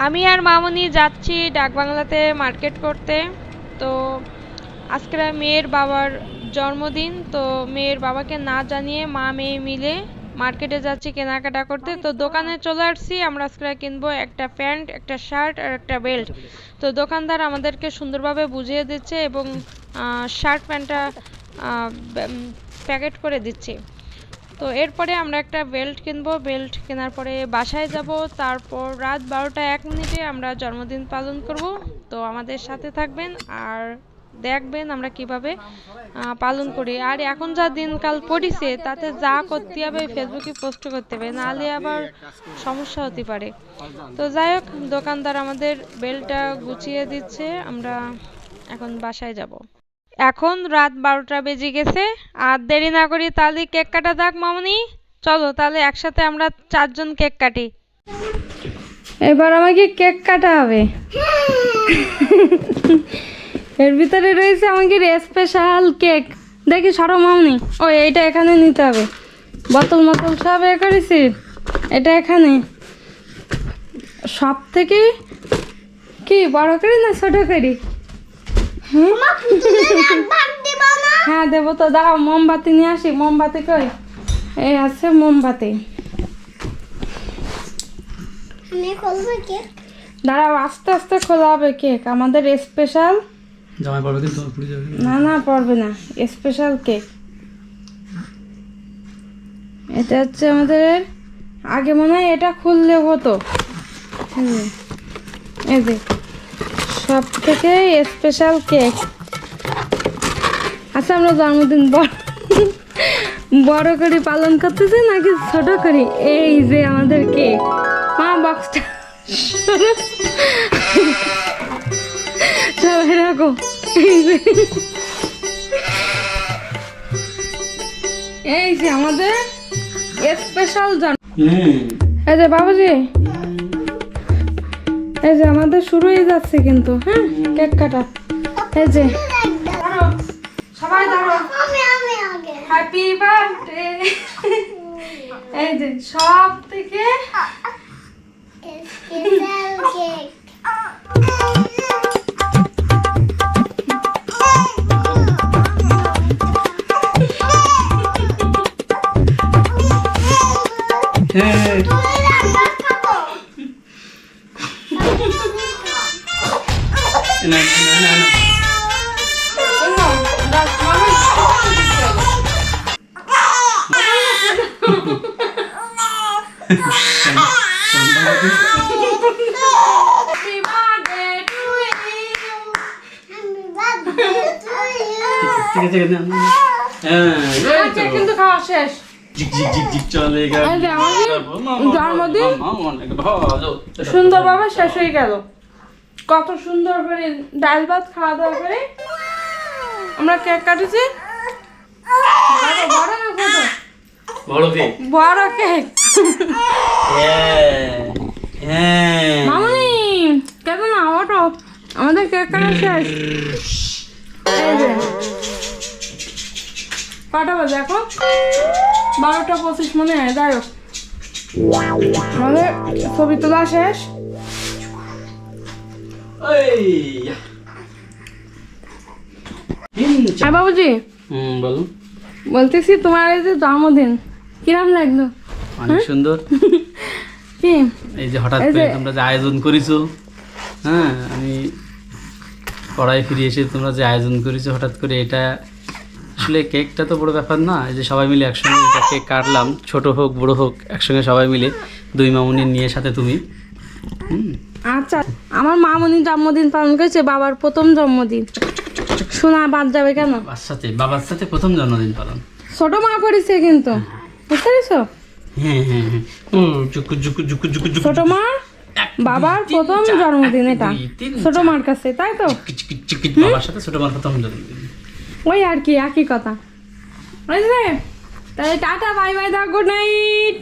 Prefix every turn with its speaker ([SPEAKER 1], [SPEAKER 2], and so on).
[SPEAKER 1] আমি আর মামুনি যাচ্ছি ডাকবাংলাতে মার্কেট করতে। তো আজকে মেয়ের বাবার জন্মদিন, তো মেয়ের বাবাকে না জানিয়ে মা মেয়ে মিলে মার্কেটে যাচ্ছি কেনাকাটা করতে। তো দোকানে চলে আসছি, আমরা আজকে কিনবো একটা প্যান্ট, একটা শার্ট আর একটা বেল্ট। তো দোকানদার আমাদেরকে সুন্দরভাবে বুঝিয়ে দিচ্ছে এবং শার্ট প্যান্টটা প্যাকেট করে দিচ্ছে। তো এরপরে আমরা একটা বেল্ট কিনবো, বেল্ট কেনার পরে বাসায় যাব, তারপর রাত 12টা 1 মিনিটে আমরা জন্মদিন পালন করব। তো আমাদের সাথে থাকবেন আর দেখবেন আমরা কিভাবে পালন করি। আর এখন যা দিনকাল পড়িছে তাতে যা করতে হবে ফেসবুকে পোস্ট করতে হবে, নাহলে আবার সমস্যা হতে পারে। তো যাই হোক, দোকানদার আমাদের বেল্টটা গুছিয়ে দিচ্ছে, আমরা এখন বাসায় যাব। এখন রাত 12টা বেজে গেছে, আর দেরি না করি তাহলে কেক কাটা যাক। মামনি চলো তাহলে একসাথে আমরা 4জন কেক কাটি। এবার আমাকে কেক কাটা হবে। এর ভিতরে রয়েছে আমাকে স্পেশাল কেক। দেখি সরো মামনি, ও এইটা এখানে নিতে হবে। বোতল মতল সব এ করেছি, এটা এখানে। সব থেকে কি বড় করি না ছোট করি? হ্যাঁ দেবো তো, দাঁড়াও মোমবাতি নিয়ে আসি। মোমবাতি কই? এই আছে মোমবাতি। দাঁড়াও, আস্তে আস্তে খোলা হবে কেক। আমাদের স্পেশাল। না না পড়বে না, স্পেশাল কেক। এটা হচ্ছে আমাদের, আগে মনে হয় এটা খুললে হতো। এই যে সব থেকে স্পেশাল কেক। আচ্ছা, আমরা জন্মদিন বড় করে পালন করতেছি নাকি ছোট করি? এই যে আমাদের কেক। মা বক্সটা সবাই রাখো। এই যে আমাদের স্পেশাল এই যে বাবুজি, এই যে আমাদের শুরু হয়ে যাচ্ছে কিন্তু। হ্যাঁ, কেক কাটা। এই যে সবাই ধরো, হ্যাপি বার্থডে। এই যে সব থেকে কিন্তু খাওয়া শেষ। জন্মদিন সুন্দরভাবে শেষ হয়ে গেল। কত সুন্দর করে ডাল ভাত খাওয়া দাওয়া করে আমরা কেক কাটেছি। বড় কেক। মামনি কেন না ওটো, আমাদের কেক কাটা শেষ। কটা বাজে এখন? 12টা 25 মনে হয়। যাই হোক, আমাদের ছবি তোলা শেষ। হ্যাঁ বাবুজি,
[SPEAKER 2] বলো।
[SPEAKER 1] বলতেছি তোমার এই যে জন্মদিন কিরম লাগলো?
[SPEAKER 2] অনেক সুন্দর।
[SPEAKER 1] কি
[SPEAKER 2] এই যে হঠাৎ করে তোমরা যে আয়োজন করেছো, হ্যাঁ আমি পড়ায় ফিরে এসে তোমরা যে আয়োজন করেছো হঠাৎ করে, এটা আসলে কেকটা তো বড় ব্যাপার না। এই যে সবাই মিলে একসঙ্গে এটা কেক কাটলাম, ছোট হোক বড় হোক, একসঙ্গে সবাই মিলে, দুই মামুনি নিয়ে সাথে তুমি।
[SPEAKER 1] আচ্ছা, আমার মামুনি জন্মদিন পালন করেছে, বাবার প্রথম জন্মদিন। শোনা বাদ যাবে কেন?
[SPEAKER 2] বাবার সাথে প্রথম জন্মদিন পালন
[SPEAKER 1] ছোট মা করেছে কিন্তু, বুঝতে পেরেছো?
[SPEAKER 2] হ্যাঁ হ্যাঁ হ্যাঁ,
[SPEAKER 1] ছোট মা বাবার প্রথম জন্মদিন, এটা ছোট মার কাছে, তাই তো?
[SPEAKER 2] বাবার সাথে ছোট মার প্রথম জন্মদিন,
[SPEAKER 1] ওই আর কি, একই কথা। তাহলে টাটা, বাই বাই, দাও, গুড নাইট।